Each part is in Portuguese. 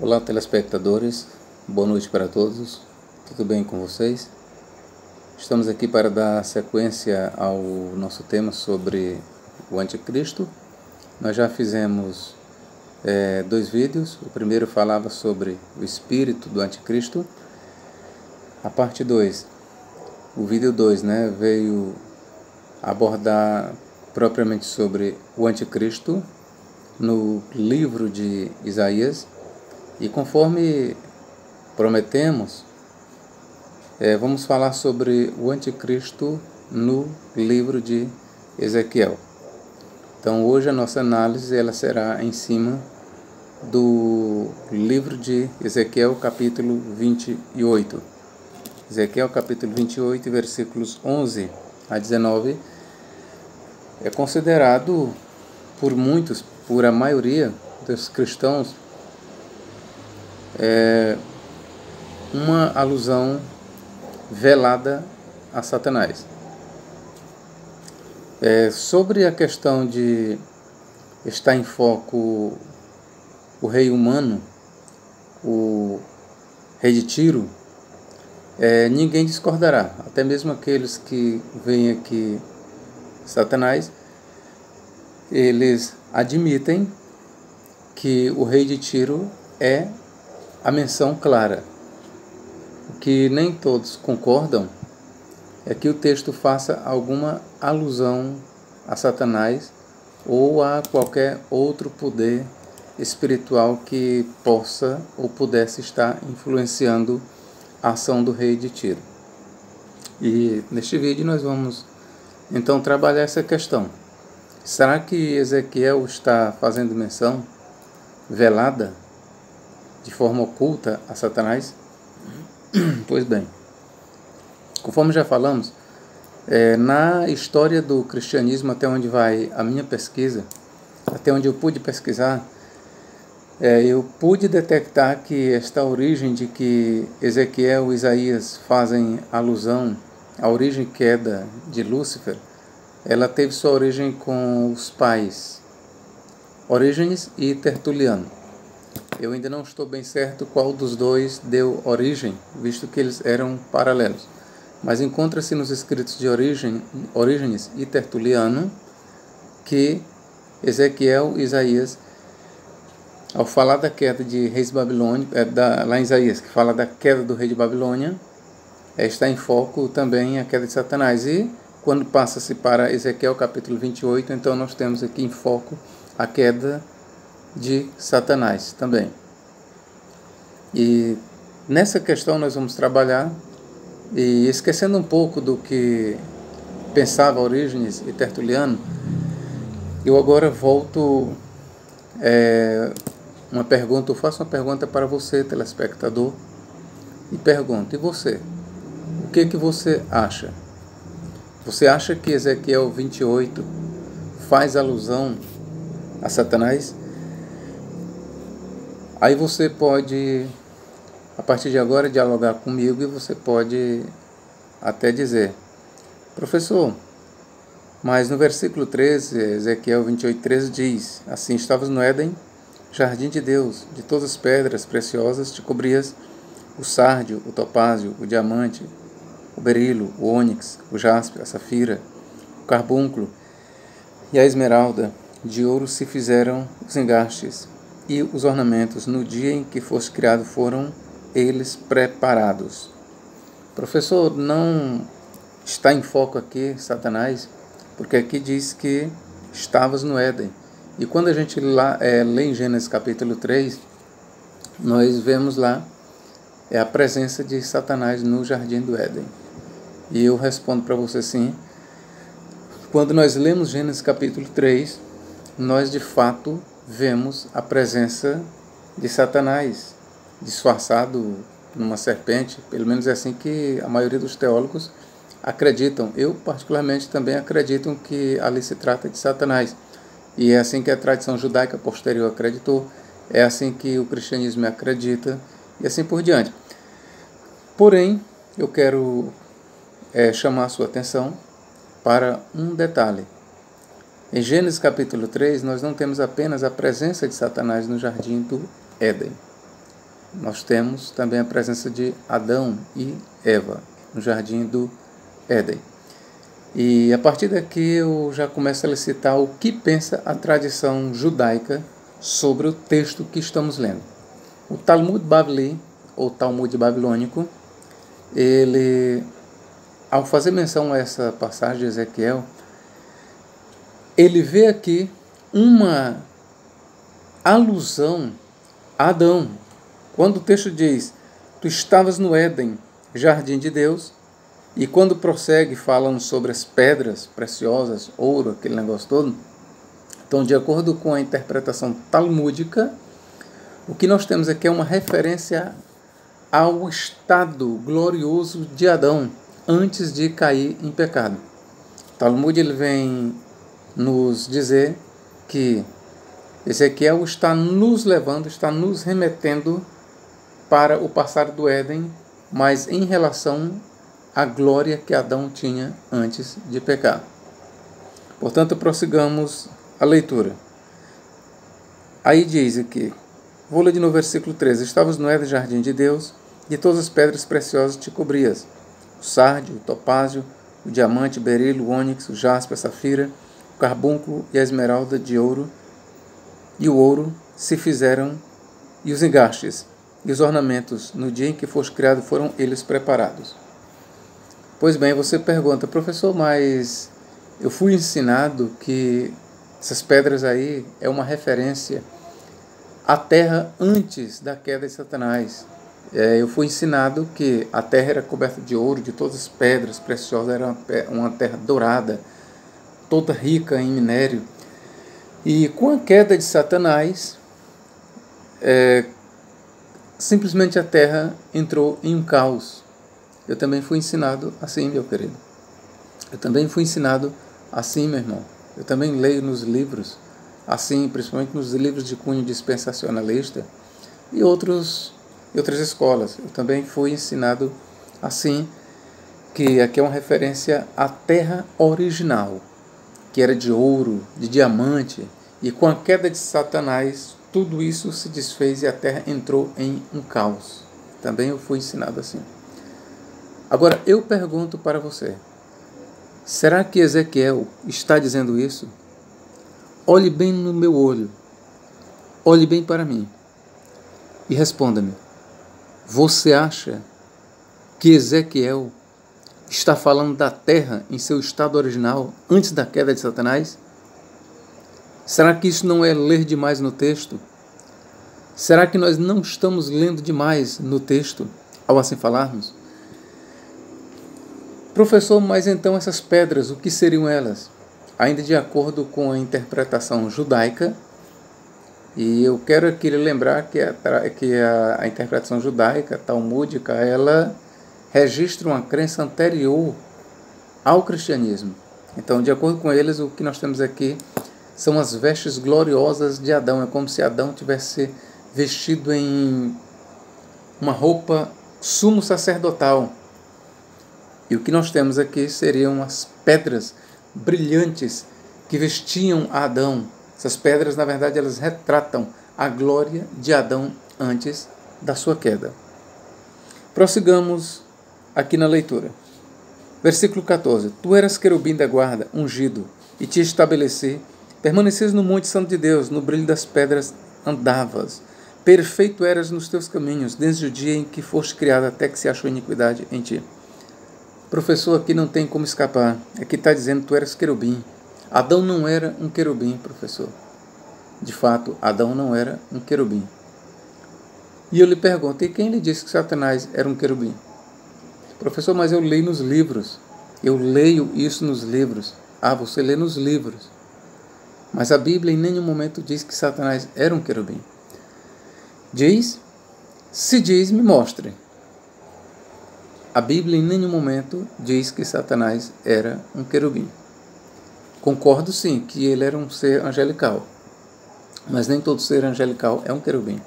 Olá, telespectadores, boa noite para todos, tudo bem com vocês? Estamos aqui para dar sequência ao nosso tema sobre o Anticristo. Nós já fizemos dois vídeos. O primeiro falava sobre o espírito do Anticristo. A parte 2, o vídeo 2, veio abordar propriamente sobre o Anticristo no livro de Isaías. E conforme prometemos, vamos falar sobre o Anticristo no livro de Ezequiel. Então hoje a nossa análise ela será em cima do livro de Ezequiel capítulo 28. Ezequiel capítulo 28, versículos 11 a 19, é considerado por muitos, por a maioria dos cristãos, uma alusão velada a Satanás. Sobre a questão de estar em foco o rei humano, o rei de Tiro, ninguém discordará, até mesmo aqueles que veem aqui Satanás, eles admitem que o rei de Tiro é a menção clara. O que nem todos concordam é que o texto faça alguma alusão a Satanás ou a qualquer outro poder espiritual que possa ou pudesse estar influenciando a ação do rei de Tiro. E neste vídeo nós vamos então trabalhar essa questão. Será que Ezequiel está fazendo menção velada, de forma oculta, a Satanás? Pois bem, conforme já falamos, na história do cristianismo, até onde vai a minha pesquisa, até onde eu pude pesquisar, eu pude detectar que esta origem de que Ezequiel e Isaías fazem alusão à origem e queda de Lúcifer, ela teve sua origem com os pais Orígenes e Tertuliano. Eu ainda não estou bem certo qual dos dois deu origem, visto que eles eram paralelos. Mas encontra-se nos escritos de Orígenes e Tertuliano que Ezequiel e Isaías, ao falar da queda de reis babilônicos, lá em Isaías, que fala da queda do rei de Babilônia, está em foco também a queda de Satanás. E quando passa-se para Ezequiel capítulo 28, então nós temos aqui em foco a queda de Satanás também. E nessa questão nós vamos trabalhar, e esquecendo um pouco do que pensava Orígenes e Tertuliano, eu agora volto eu faço uma pergunta para você, telespectador, e pergunto: e você? O que você acha? Você acha que Ezequiel 28 faz alusão a Satanás? Aí você pode, a partir de agora, dialogar comigo, e você pode até dizer: professor, mas no versículo 13, Ezequiel 28, 13 diz assim: estavas no Éden, jardim de Deus, de todas as pedras preciosas te cobrias o sárdio, o topázio, o diamante, o berilo, o ônix, o jaspe, a safira, o carbúnculo e a esmeralda. De ouro se fizeram os engastes, e os ornamentos no dia em que foste criado foram eles preparados. Professor, não está em foco aqui Satanás, porque aqui diz que estavas no Éden. E quando a gente lê em Gênesis capítulo 3, nós vemos lá a presença de Satanás no jardim do Éden. E eu respondo para você sim. Quando nós lemos Gênesis capítulo 3, nós de fato vemos a presença de Satanás disfarçado numa serpente. Pelo menos é assim que a maioria dos teólogos acreditam. Eu particularmente também acredito que ali se trata de Satanás. E é assim que a tradição judaica posterior acreditou, é assim que o cristianismo acredita, e assim por diante. Porém, eu quero chamar a sua atenção para um detalhe. Em Gênesis capítulo 3, nós não temos apenas a presença de Satanás no jardim do Éden. nós temos também a presença de Adão e Eva no jardim do Éden. E a partir daqui eu já começo a licitar o que pensa a tradição judaica sobre o texto que estamos lendo. O Talmud Bavli, ou Talmud babilônico, ele, ao fazer menção a essa passagem de Ezequiel, ele vê aqui uma alusão a Adão. Quando o texto diz, tu estavas no Éden, jardim de Deus, e quando prossegue falando sobre as pedras preciosas, ouro, aquele negócio todo, então, de acordo com a interpretação talmúdica, o que nós temos aqui é uma referência ao estado glorioso de Adão, antes de cair em pecado. O Talmud ele vem nos dizer que Ezequiel está nos levando, está nos remetendo para o passado do Éden, mas em relação à glória que Adão tinha antes de pecar. Portanto, prossigamos a leitura. Aí diz aqui, vou ler de novo o versículo 13. Estavas no Éden, jardim de Deus, e todas as pedras preciosas te cobrias. O sárdio, o topázio, o diamante, o berilo, o ônix, o jaspe, a safira, o carbúnculo e a esmeralda de ouro, e o ouro se fizeram, e os engastes, e os ornamentos, no dia em que foste criado, foram eles preparados. Pois bem, você pergunta, professor, mas eu fui ensinado que essas pedras aí é uma referência à terra antes da queda de Satanás. Eu fui ensinado que a terra era coberta de ouro, de todas as pedras preciosas, era uma terra dourada, toda rica em minério. E com a queda de Satanás, simplesmente a terra entrou em um caos. Eu também fui ensinado assim, meu querido. Eu também fui ensinado assim, meu irmão. Eu também leio nos livros, assim, principalmente nos livros de cunho dispensacionalista e outras escolas. Eu também fui ensinado assim, que aqui é uma referência à terra original, que era de ouro, de diamante, e com a queda de Satanás, tudo isso se desfez e a terra entrou em um caos. Também eu fui ensinado assim. Agora, eu pergunto para você, será que Ezequiel está dizendo isso? Olhe bem no meu olho, olhe bem para mim e responda-me. Você acha que Ezequiel está falando da terra em seu estado original antes da queda de Satanás? Será que isso não é ler demais no texto? Será que nós não estamos lendo demais no texto ao assim falarmos? Professor, mas então essas pedras, o que seriam elas? Ainda de acordo com a interpretação judaica, e eu quero aqui lembrar que a interpretação judaica, talmúdica, ela registra uma crença anterior ao cristianismo. Então, de acordo com eles, o que nós temos aqui são as vestes gloriosas de Adão. É como se Adão tivesse vestido em uma roupa sumo sacerdotal. E o que nós temos aqui seriam as pedras brilhantes que vestiam Adão. Essas pedras, na verdade, elas retratam a glória de Adão antes da sua queda. Prossigamos aqui na leitura. Versículo 14. Tu eras querubim da guarda, ungido, e te estabeleci. Permanecias no monte santo de Deus, no brilho das pedras andavas. Perfeito eras nos teus caminhos, desde o dia em que foste criado até que se achou iniquidade em ti. Professor, aqui não tem como escapar. Aqui está dizendo que tu eras querubim. Adão não era um querubim, professor. De fato, Adão não era um querubim. E eu lhe pergunto, e quem lhe disse que Satanás era um querubim? Professor, mas eu leio nos livros. Eu leio isso nos livros. Ah, você lê nos livros. Mas a Bíblia em nenhum momento diz que Satanás era um querubim. Diz? Se diz, me mostre. A Bíblia em nenhum momento diz que Satanás era um querubim. Concordo sim que ele era um ser angelical, mas nem todo ser angelical é um querubim.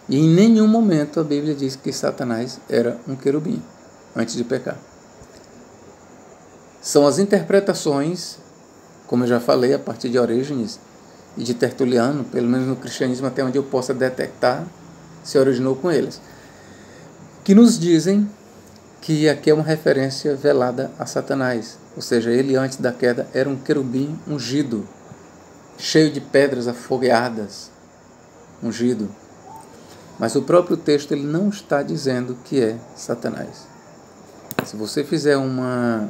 E em nenhum momento a Bíblia diz que Satanás era um querubim antes de pecar. São as interpretações, como eu já falei, a partir de Orígenes e de Tertuliano, pelo menos no cristianismo até onde eu possa detectar, se originou com eles, que nos dizem que aqui é uma referência velada a Satanás, ou seja, ele antes da queda era um querubim ungido, cheio de pedras afogueadas, ungido. Mas o próprio texto ele não está dizendo que é Satanás. Se você fizer uma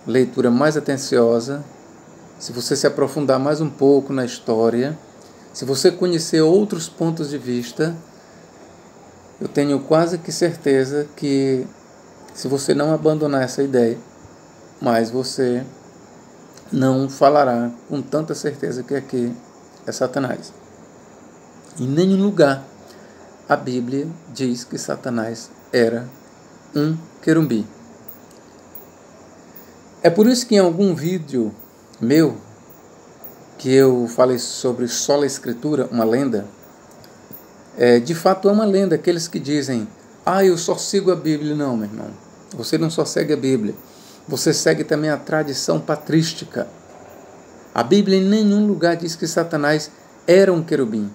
leitura mais atenciosa, se você se aprofundar mais um pouco na história, se você conhecer outros pontos de vista, eu tenho quase que certeza que se você não abandonar essa ideia, mas você não falará com tanta certeza que aqui é Satanás. Em nenhum lugar a Bíblia diz que Satanás era um querubim. É por isso que em algum vídeo meu, que eu falei sobre sola escritura, uma lenda, de fato é uma lenda, aqueles que dizem, eu só sigo a Bíblia. Não, meu irmão, você não só segue a Bíblia, você segue também a tradição patrística. A Bíblia em nenhum lugar diz que Satanás era um querubim.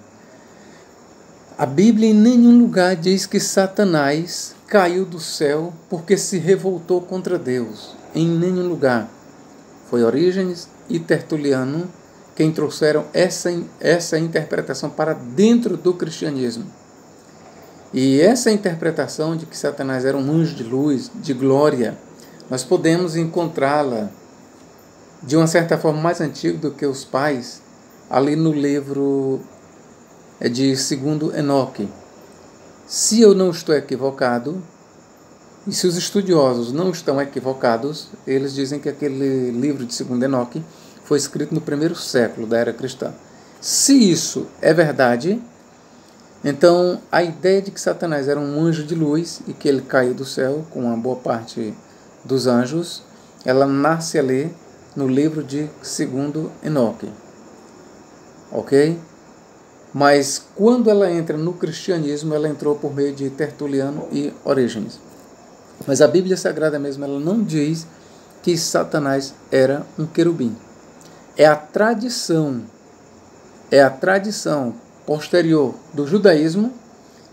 A Bíblia em nenhum lugar diz que Satanás caiu do céu porque se revoltou contra Deus. Em nenhum lugar. Foi Orígenes e Tertuliano quem trouxeram essa interpretação para dentro do cristianismo. E essa interpretação de que Satanás era um anjo de luz, de glória, nós podemos encontrá-la de uma certa forma mais antiga do que os pais, ali no livro de 2º Enoque. Se eu não estou equivocado, e se os estudiosos não estão equivocados, eles dizem que aquele livro de 2º Enoque foi escrito no 1º século da era cristã. Se isso é verdade, então a ideia de que Satanás era um anjo de luz e que ele caiu do céu com uma boa parte dos anjos, ela nasce ali no livro de 2º Enoque. Ok? Mas quando ela entra no cristianismo, ela entrou por meio de Tertuliano e Orígenes. Mas a Bíblia Sagrada mesmo, ela não diz que Satanás era um querubim. É a tradição posterior do judaísmo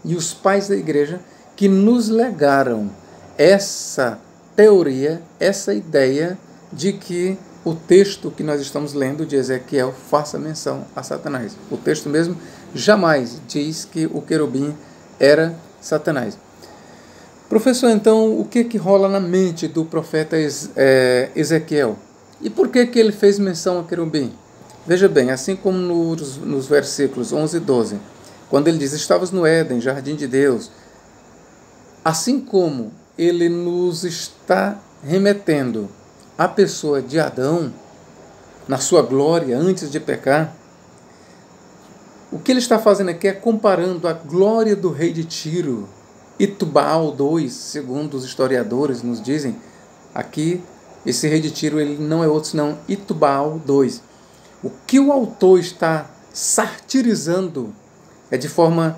e os pais da igreja que nos legaram essa teoria, essa ideia de que o texto que nós estamos lendo de Ezequiel faça menção a Satanás. O texto mesmo jamais diz que o querubim era Satanás. Professor, então, o que rola na mente do profeta Ezequiel? E por que ele fez menção a querubim? Veja bem, assim como nos versículos 11 e 12, quando ele diz, estavas no Éden, jardim de Deus, assim como ele nos está remetendo à pessoa de Adão, na sua glória, antes de pecar, o que ele está fazendo aqui é comparando a glória do rei de Tiro, Itubaal II, segundo os historiadores nos dizem, aqui esse rei de Tiro ele não é outro senão Itubaal II. O que o autor está satirizando é de forma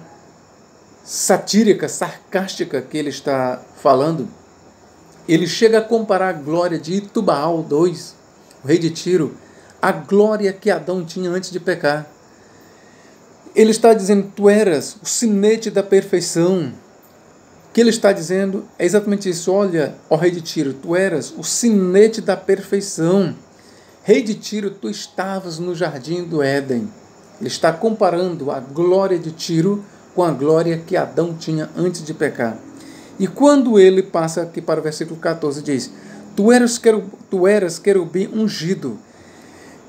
satírica, sarcástica que ele está falando. Ele chega a comparar a glória de Itubaal II, o rei de Tiro, à glória que Adão tinha antes de pecar. Ele está dizendo, tu eras o sinete da perfeição. O que ele está dizendo é exatamente isso. Olha, ó rei de Tiro, tu eras o sinete da perfeição. Rei de Tiro, tu estavas no jardim do Éden. Ele está comparando a glória de Tiro com a glória que Adão tinha antes de pecar. E quando ele passa aqui para o versículo 14, diz, tu eras querubim ungido,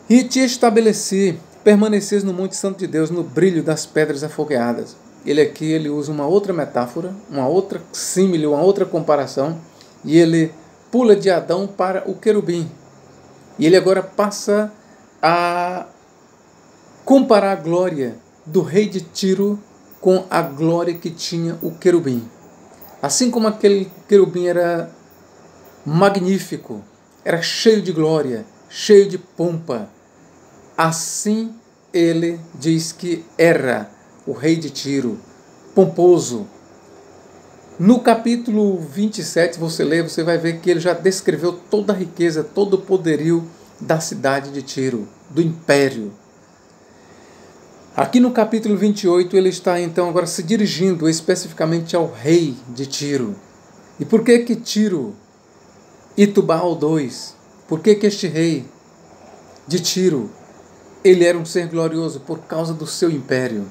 e te estabeleci, permanecias no Monte Santo de Deus, no brilho das pedras afogueadas. Ele usa uma outra metáfora, uma outra símile, uma outra comparação, e ele pula de Adão para o querubim. E ele agora passa a comparar a glória do rei de Tiro com a glória que tinha o querubim. Assim como aquele querubim era magnífico, era cheio de glória, cheio de pompa, assim ele diz que era o rei de Tiro, pomposo. No capítulo 27, você vai ver que ele já descreveu toda a riqueza, todo o poderio da cidade de Tiro, do império. Aqui no capítulo 28 ele está então agora se dirigindo especificamente ao rei de Tiro. E por que Tiro e Tubal II? Por que este rei de Tiro, ele era um ser glorioso? Por causa do seu império.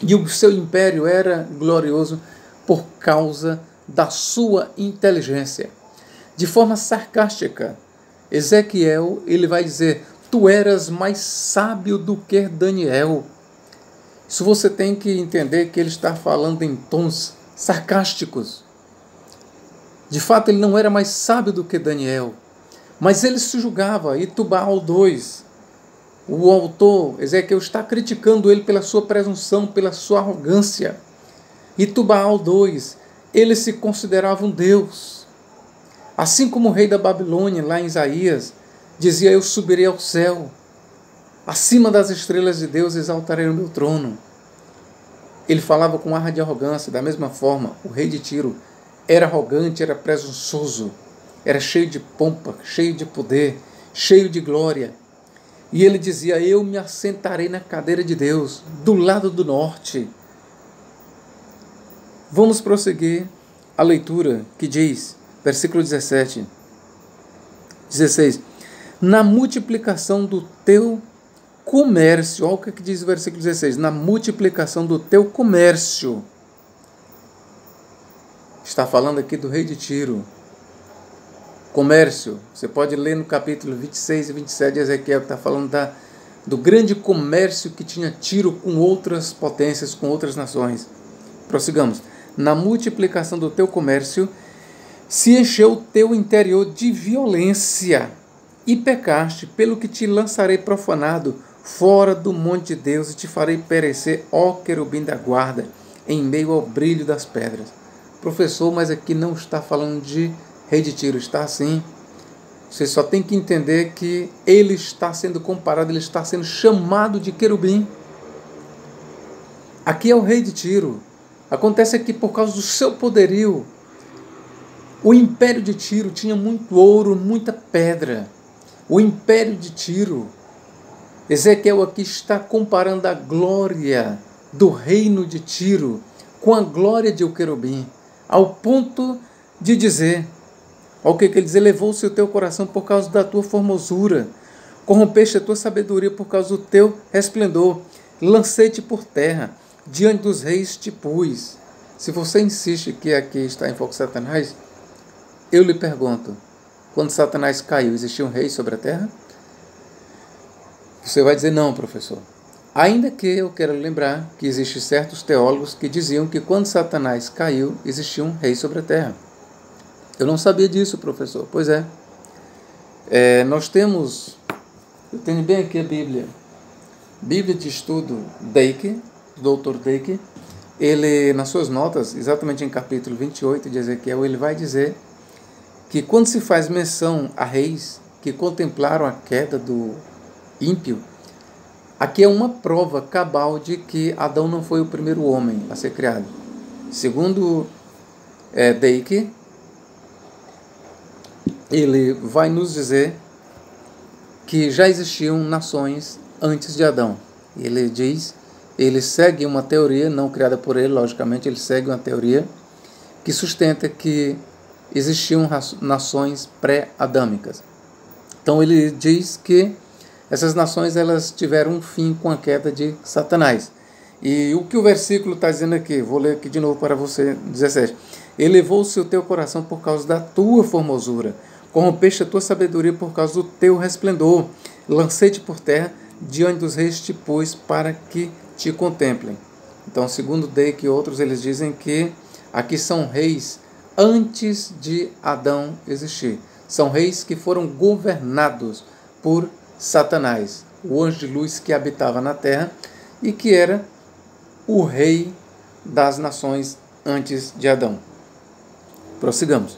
E o seu império era glorioso por causa da sua inteligência. De forma sarcástica, Ezequiel ele vai dizer: tu eras mais sábio do que Daniel. Isso você tem que entender que ele está falando em tons sarcásticos. De fato, ele não era mais sábio do que Daniel, mas ele se julgava. E Tubal II, o autor, Ezequiel, está criticando ele pela sua presunção, pela sua arrogância. E Tubal II, ele se considerava um Deus. Assim como o rei da Babilônia, lá em Isaías, dizia: eu subirei ao céu, acima das estrelas de Deus exaltarei o meu trono. Ele falava com ar de arrogância. Da mesma forma, o rei de Tiro era arrogante, era presunçoso, era cheio de pompa, cheio de poder, cheio de glória. E ele dizia: eu me assentarei na cadeira de Deus, do lado do norte. Vamos prosseguir a leitura que diz, versículo 16: na multiplicação do teu comércio. Olha o que diz o versículo 16: na multiplicação do teu comércio. Está falando aqui do rei de Tiro. Comércio, você pode ler no capítulo 26 e 27 de Ezequiel, que está falando do grande comércio que tinha Tiro com outras potências, com outras nações. Prossigamos. Na multiplicação do teu comércio, se encheu o teu interior de violência, e pecaste, pelo que te lançarei profanado fora do monte de Deus, e te farei perecer, ó querubim da guarda, em meio ao brilho das pedras. Professor, mas aqui não está falando de rei de Tiro, está assim. Você só tem que entender que ele está sendo comparado, ele está sendo chamado de querubim. Aqui é o rei de Tiro. Acontece que por causa do seu poderio, o império de Tiro tinha muito ouro, muita pedra. O império de Tiro, Ezequiel aqui está comparando a glória do reino de Tiro com a glória de o querubim, ao ponto de dizer, olha o que ele diz: elevou-se o teu coração por causa da tua formosura, corrompeste a tua sabedoria por causa do teu resplendor, lancei-te por terra, diante dos reis te pus. Se você insiste que aqui está em foco Satanás, eu lhe pergunto, quando Satanás caiu, existia um rei sobre a terra? Você vai dizer: não, professor. Ainda que eu quero lembrar que existem certos teólogos que diziam que quando Satanás caiu, existia um rei sobre a terra. Eu não sabia disso, professor. Pois é. Eu tenho bem aqui a Bíblia. Bíblia de Estudo Dake, do Dr. Dake. Ele, nas suas notas, exatamente em capítulo 28 de Ezequiel, ele vai dizer que quando se faz menção a reis que contemplaram a queda do ímpio, aqui é uma prova cabal de que Adão não foi o primeiro homem a ser criado. Segundo Dake, ele vai nos dizer que já existiam nações antes de Adão. Ele segue uma teoria, não criada por ele, logicamente, ele segue uma teoria que sustenta que existiam nações pré-adâmicas. Então ele diz que essas nações elas tiveram um fim com a queda de Satanás. E o que o versículo está dizendo aqui, vou ler aqui de novo para você, 17. Elevou-se o teu coração por causa da tua formosura, corrompeste a tua sabedoria por causa do teu resplendor, lancei-te por terra, diante dos reis te pus para que te contemplem. Então, segundo Dake e outros, eles dizem que aqui são reis antes de Adão existir. São reis que foram governados por Satanás, o anjo de luz que habitava na terra e que era o rei das nações antes de Adão. Prossigamos.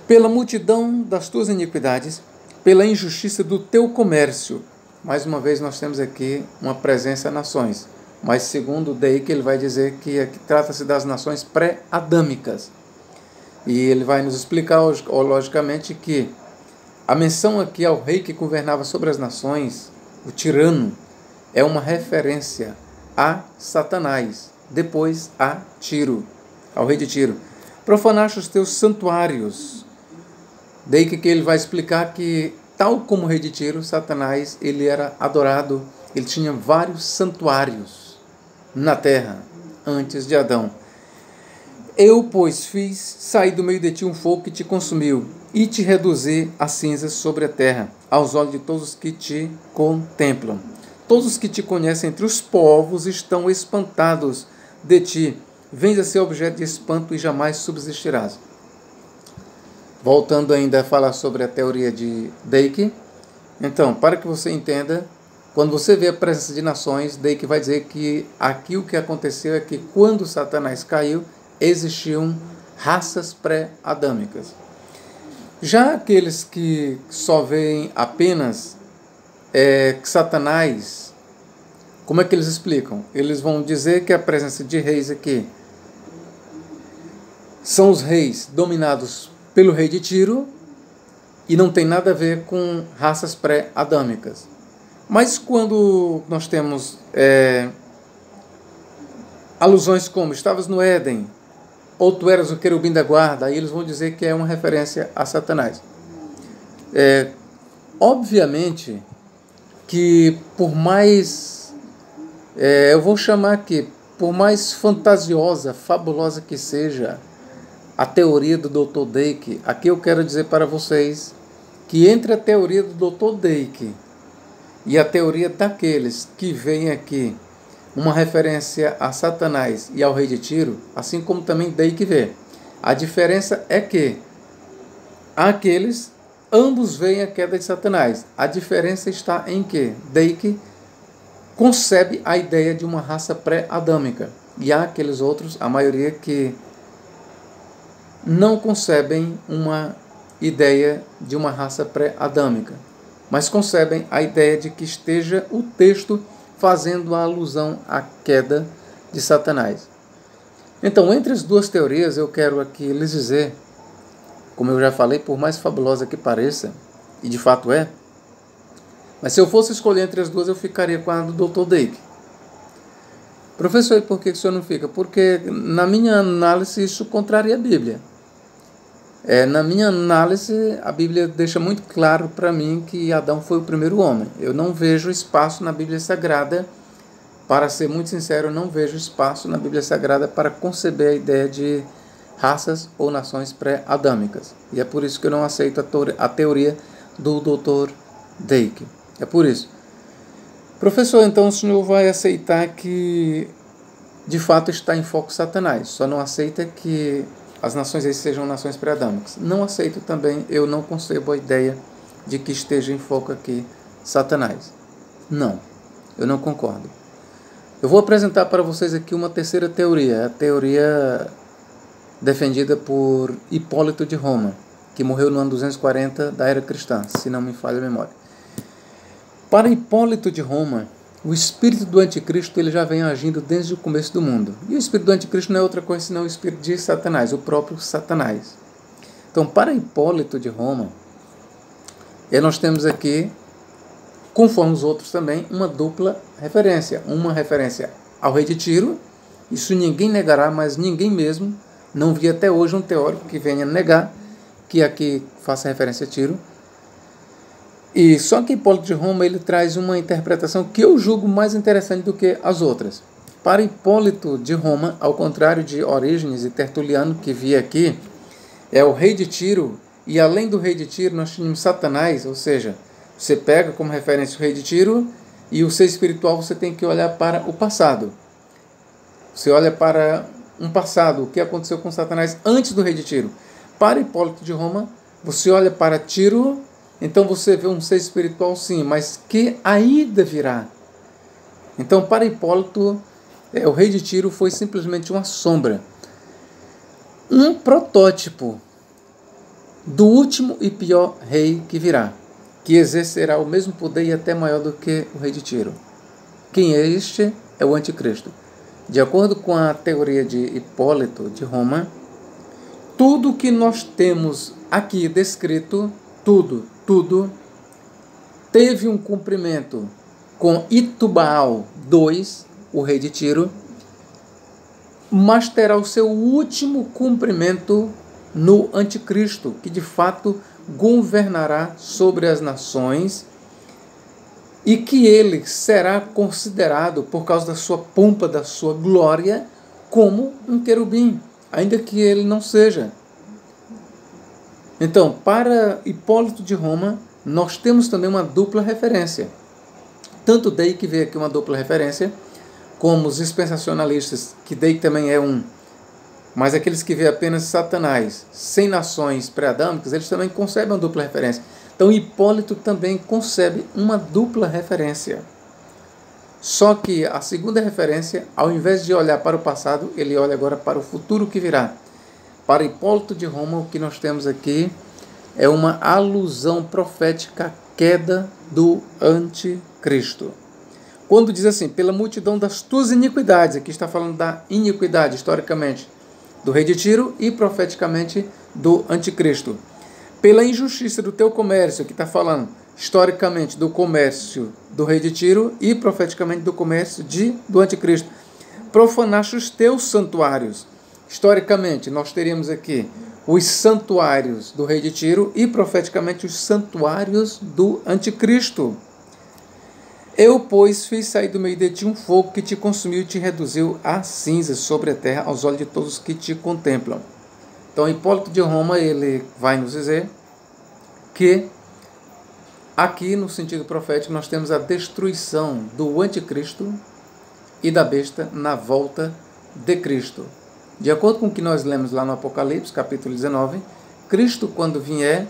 Pela multidão das tuas iniquidades, pela injustiça do teu comércio. Mais uma vez nós temos aqui uma presença nações, mas segundo Dake ele vai dizer que aqui trata-se das nações pré-adâmicas. E ele vai nos explicar, logicamente, que a menção aqui ao rei que governava sobre as nações, o tirano, é uma referência a Satanás, depois a Tiro, ao rei de Tiro. Profanaste os teus santuários. Daí que ele vai explicar que, tal como o rei de Tiro, Satanás, ele era adorado, ele tinha vários santuários na terra, antes de Adão. Eu, pois, fiz sair do meio de ti um fogo que te consumiu, e te reduzi a cinzas sobre a terra, aos olhos de todos os que te contemplam. Todos os que te conhecem entre os povos estão espantados de ti. Vens a ser objeto de espanto e jamais subsistirás. Voltando ainda a falar sobre a teoria de Dake. Então, para que você entenda, quando você vê a presença de nações, Dake vai dizer que aqui o que aconteceu é que quando Satanás caiu, existiam raças pré-adâmicas. Já aqueles que só veem apenas Satanás, como é que eles explicam? Eles vão dizer que a presença de reis aqui são os reis dominados pelo rei de Tiro e não tem nada a ver com raças pré-adâmicas. Mas quando nós temos alusões como estavas no Éden, ou tu eras o querubim da guarda, aí eles vão dizer que é uma referência a Satanás. Obviamente que por mais, eu vou chamar aqui, por mais fantasiosa, fabulosa que seja a teoria do Dr. Dake, aqui eu quero dizer para vocês que entre a teoria do Dr. Dake e a teoria daqueles que veem aqui uma referência a Satanás e ao rei de Tiro, assim como também Dake vê, a diferença é que aqueles ambos veem a queda de Satanás. A diferença está em que Dake concebe a ideia de uma raça pré-adâmica e há aqueles outros, a maioria, que não concebem uma ideia de uma raça pré-adâmica, mas concebem a ideia de que esteja o texto fazendo a alusão à queda de Satanás. Então, entre as duas teorias, eu quero aqui lhes dizer, como eu já falei, por mais fabulosa que pareça, e de fato é, mas se eu fosse escolher entre as duas, eu ficaria com a do Dr. Dake. Professor, e por que o senhor não fica? Porque, na minha análise, isso contraria a Bíblia. Na minha análise, a Bíblia deixa muito claro para mim que Adão foi o primeiro homem. Eu não vejo espaço na Bíblia Sagrada, para ser muito sincero, eu não vejo espaço na Bíblia Sagrada para conceber a ideia de raças ou nações pré-adâmicas. E é por isso que eu não aceito a teoria do Dr. Dake. É por isso. Professor, então o senhor vai aceitar que de fato está em foco Satanás, só não aceita que as nações aí sejam nações pré-adâmicas. Não aceito também, eu não concebo a ideia de que esteja em foco aqui Satanás. Não, eu não concordo. Eu vou apresentar para vocês aqui uma terceira teoria, a teoria defendida por Hipólito de Roma, que morreu no ano 240 da era cristã, se não me falha a memória. Para Hipólito de Roma, o espírito do anticristo ele já vem agindo desde o começo do mundo. E o espírito do anticristo não é outra coisa senão o espírito de Satanás, o próprio Satanás. Então, para Hipólito de Roma, nós temos aqui, conforme os outros também, uma dupla referência. Uma referência ao rei de Tiro, isso ninguém negará, mas ninguém mesmo, não vi até hoje um teórico que venha negar que aqui faça referência a Tiro. E só que Hipólito de Roma ele traz uma interpretação que eu julgo mais interessante do que as outras. Para Hipólito de Roma, ao contrário de Orígenes e Tertuliano, que via aqui, é o rei de Tiro, e além do rei de Tiro nós tínhamos Satanás, ou seja, você pega como referência o rei de Tiro e o ser espiritual você tem que olhar para o passado. Você olha para um passado, o que aconteceu com Satanás antes do rei de Tiro. Para Hipólito de Roma, você olha para Tiro, então você vê um ser espiritual sim, mas que ainda virá. Então para Hipólito, o rei de Tiro foi simplesmente uma sombra. Um protótipo do último e pior rei que virá, que exercerá o mesmo poder e até maior do que o rei de Tiro. Quem é este? É o anticristo. De acordo com a teoria de Hipólito de Roma, tudo que nós temos aqui descrito, tudo, teve um cumprimento com Itubaal II, o rei de Tiro, mas terá o seu último cumprimento no Anticristo, que de fato governará sobre as nações, e que ele será considerado, por causa da sua pompa, da sua glória, como um querubim, ainda que ele não seja. Então, para Hipólito de Roma, nós temos também uma dupla referência. Tanto daí que veio aqui uma dupla referência, como os dispensacionalistas, que daí também é um, mas aqueles que veem apenas Satanás, sem nações pré-adâmicas, eles também concebem uma dupla referência. Então Hipólito também concebe uma dupla referência. Só que a segunda referência, ao invés de olhar para o passado, ele olha agora para o futuro que virá. Para Hipólito de Roma, o que nós temos aqui é uma alusão profética à queda do Anticristo. Quando diz assim, pela multidão das tuas iniquidades, aqui está falando da iniquidade, historicamente, do rei de Tiro e profeticamente do Anticristo. Pela injustiça do teu comércio, que está falando historicamente do comércio do rei de Tiro e profeticamente do comércio do Anticristo. Profanaste os teus santuários. Historicamente, nós teríamos aqui os santuários do rei de Tiro e profeticamente os santuários do Anticristo. Eu, pois, fiz sair do meio de ti um fogo que te consumiu e te reduziu a cinzas sobre a terra aos olhos de todos que te contemplam. Então, Hipólito de Roma, ele vai nos dizer que aqui, no sentido profético, nós temos a destruição do Anticristo e da besta na volta de Cristo. De acordo com o que nós lemos lá no Apocalipse, capítulo 19, Cristo, quando vier,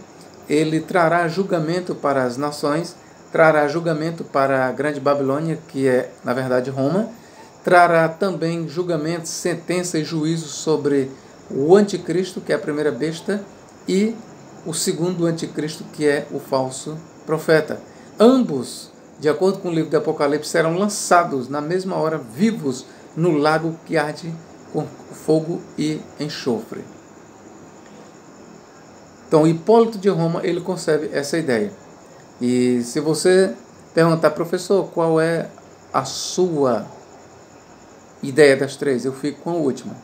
ele trará julgamento para as nações, trará julgamento para a Grande Babilônia, que é, na verdade, Roma, trará também julgamento, sentença e juízo sobre o Anticristo, que é a primeira besta, e o segundo Anticristo, que é o falso profeta. Ambos, de acordo com o livro do Apocalipse, serão lançados na mesma hora, vivos, no lago que arde com fogo e enxofre. Então, Hipólito de Roma, ele concebe essa ideia. E se você perguntar, professor, qual é a sua ideia das três? Eu fico com a última.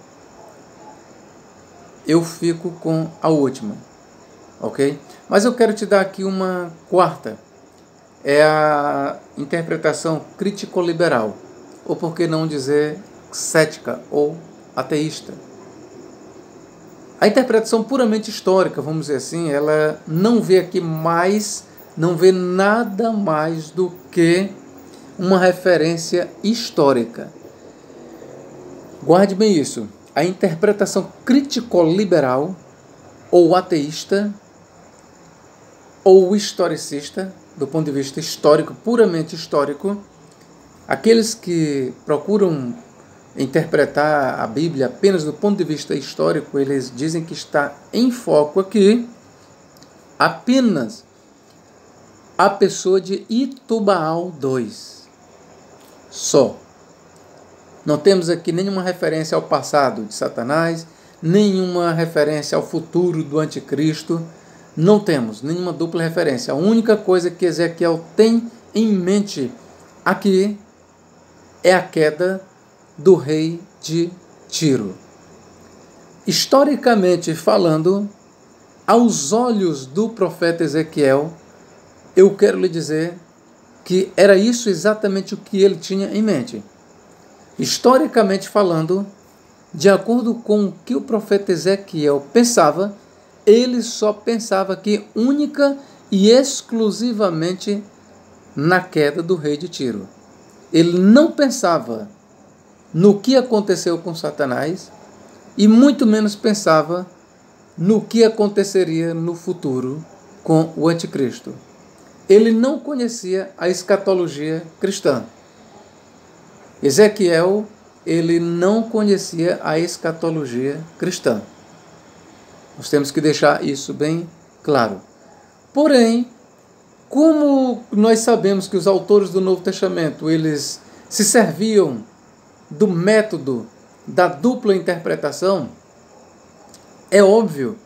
Eu fico com a última. Ok? Mas eu quero te dar aqui uma quarta. É a interpretação crítico-liberal. Ou por que não dizer cética ou ateísta. A interpretação puramente histórica, vamos dizer assim, ela não vê aqui mais, não vê nada mais do que uma referência histórica. Guarde bem isso. A interpretação crítico-liberal ou ateísta ou historicista, do ponto de vista histórico, puramente histórico, aqueles que procuram interpretar a Bíblia apenas do ponto de vista histórico, eles dizem que está em foco aqui apenas a pessoa de Itubaal II. Só. Não temos aqui nenhuma referência ao passado de Satanás, nenhuma referência ao futuro do Anticristo. Não temos nenhuma dupla referência. A única coisa que Ezequiel tem em mente aqui é a queda do rei de Tiro. Historicamente falando, aos olhos do profeta Ezequiel, eu quero lhe dizer que era isso exatamente o que ele tinha em mente. Historicamente falando, de acordo com o que o profeta Ezequiel pensava, ele só pensava aqui única e exclusivamente na queda do rei de Tiro. Ele não pensava no que aconteceu com Satanás e muito menos pensava no que aconteceria no futuro com o Anticristo. Ele não conhecia a escatologia cristã. Ezequiel, ele não conhecia a escatologia cristã. Nós temos que deixar isso bem claro. Porém, como nós sabemos que os autores do Novo Testamento, eles se serviam do método da dupla interpretação, é óbvio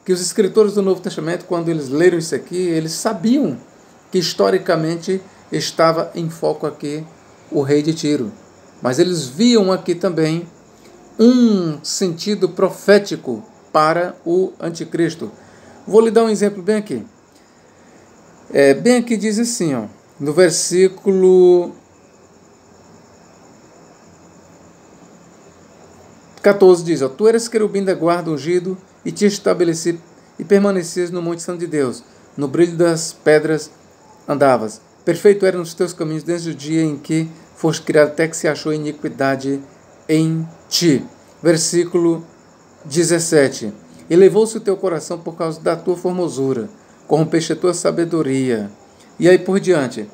que os escritores do Novo Testamento, quando eles leram isso aqui, eles sabiam que historicamente estava em foco aqui o rei de Tiro. Mas eles viam aqui também um sentido profético para o anticristo. Vou lhe dar um exemplo bem aqui. Bem aqui diz assim, ó, no versículo 14 diz, ó, tu eras querubim da guarda ungido e te estabeleci e permanecias no monte santo de Deus, no brilho das pedras andavas. Perfeito eram os teus caminhos desde o dia em que foste criado até que se achou iniquidade em ti. Versículo 17. Elevou-se o teu coração por causa da tua formosura, corrompeste a tua sabedoria. E aí por diante.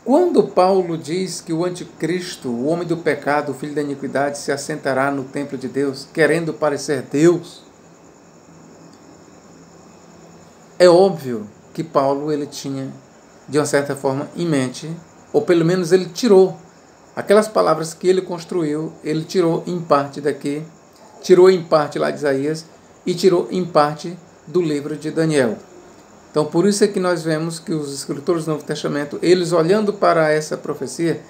Quando Paulo diz que o anticristo, o homem do pecado, o filho da iniquidade, se assentará no templo de Deus, querendo parecer Deus, é óbvio que Paulo ele tinha, de uma certa forma, em mente, ou pelo menos ele tirou aquelas palavras que ele construiu, ele tirou em parte daqui, tirou em parte lá de Isaías e tirou em parte do livro de Daniel. Então, por isso é que nós vemos que os escritores do Novo Testamento, eles olhando para essa profecia,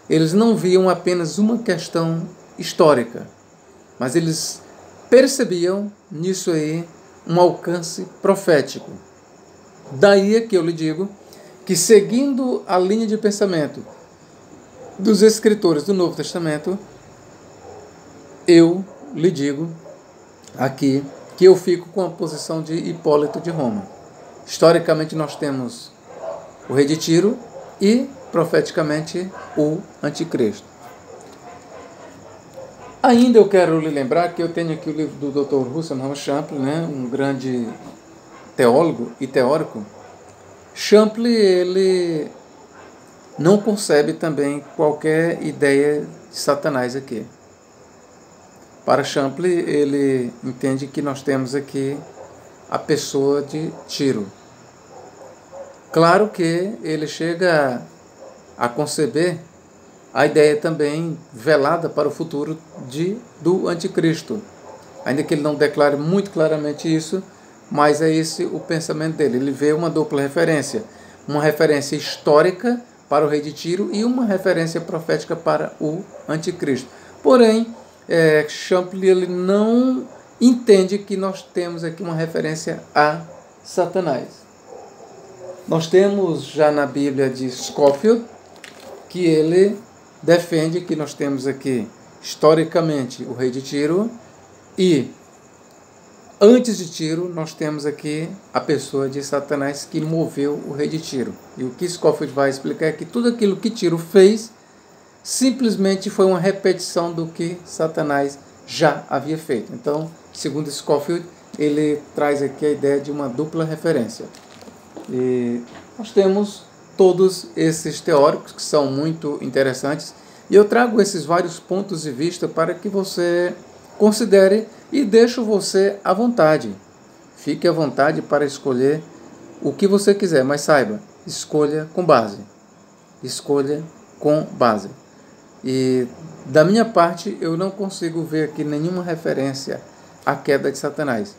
eles não viam apenas uma questão histórica, mas eles percebiam nisso aí um alcance profético. Daí é que eu lhe digo que, seguindo a linha de pensamento dos escritores do Novo Testamento, eu lhe digo aqui que eu fico com a posição de Hipólito de Roma. Historicamente nós temos o rei de Tiro e, profeticamente, o anticristo. Ainda eu quero lhe lembrar que eu tenho aqui o livro do Dr. Russell Champlin, né, um grande teólogo e teórico. Champlin, ele não concebe também qualquer ideia de Satanás aqui. Para Champlin, ele entende que nós temos aqui a pessoa de Tiro. Claro que ele chega a conceber a ideia também velada para o futuro do anticristo. Ainda que ele não declare muito claramente isso, mas é esse o pensamento dele. Ele vê uma dupla referência. Uma referência histórica para o rei de Tiro e uma referência profética para o anticristo. Porém, Champlin ele não entende que nós temos aqui uma referência a Satanás. Nós temos já na Bíblia de Scofield que ele defende que nós temos aqui, historicamente, o rei de Tiro e, antes de Tiro, nós temos aqui a pessoa de Satanás que moveu o rei de Tiro. E o que Scofield vai explicar é que tudo aquilo que Tiro fez simplesmente foi uma repetição do que Satanás já havia feito. Então, segundo Scofield, ele traz aqui a ideia de uma dupla referência. E nós temos todos esses teóricos que são muito interessantes e eu trago esses vários pontos de vista para que você considere e deixo você à vontade. Fique à vontade para escolher o que você quiser, mas saiba, escolha com base. Escolha com base. E da minha parte, eu não consigo ver aqui nenhuma referência à queda de Satanás,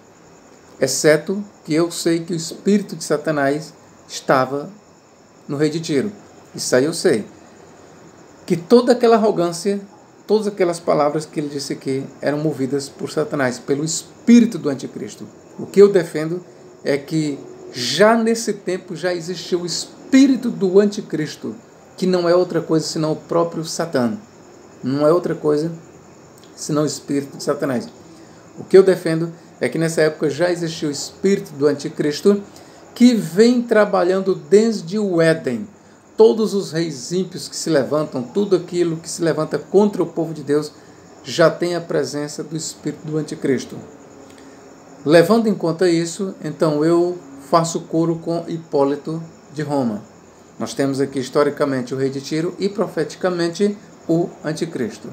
exceto que eu sei que o espírito de Satanás estava no rei de Tiro. Isso aí eu sei. Que toda aquela arrogância, todas aquelas palavras que ele disse aqui eram movidas por Satanás, pelo espírito do anticristo. O que eu defendo é que já nesse tempo já existiu o espírito do anticristo, que não é outra coisa senão o próprio Satã. Não é outra coisa senão o espírito de Satanás. O que eu defendo é que nessa época já existiu o espírito do anticristo que vem trabalhando desde o Éden. Todos os reis ímpios que se levantam, tudo aquilo que se levanta contra o povo de Deus, já tem a presença do espírito do anticristo. Levando em conta isso, então eu faço coro com Hipólito de Roma. Nós temos aqui historicamente o rei de Tiro e profeticamente o anticristo.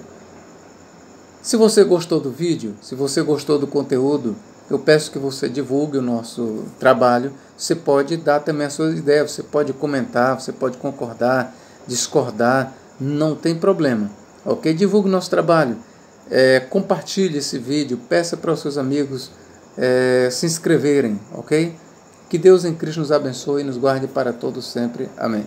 Se você gostou do vídeo, se você gostou do conteúdo, eu peço que você divulgue o nosso trabalho. Você pode dar também as suas ideias, você pode comentar, você pode concordar, discordar, não tem problema, ok? Divulgue o nosso trabalho, compartilhe esse vídeo, peça para os seus amigos se inscreverem, ok? Que Deus em Cristo nos abençoe e nos guarde para todos sempre. Amém.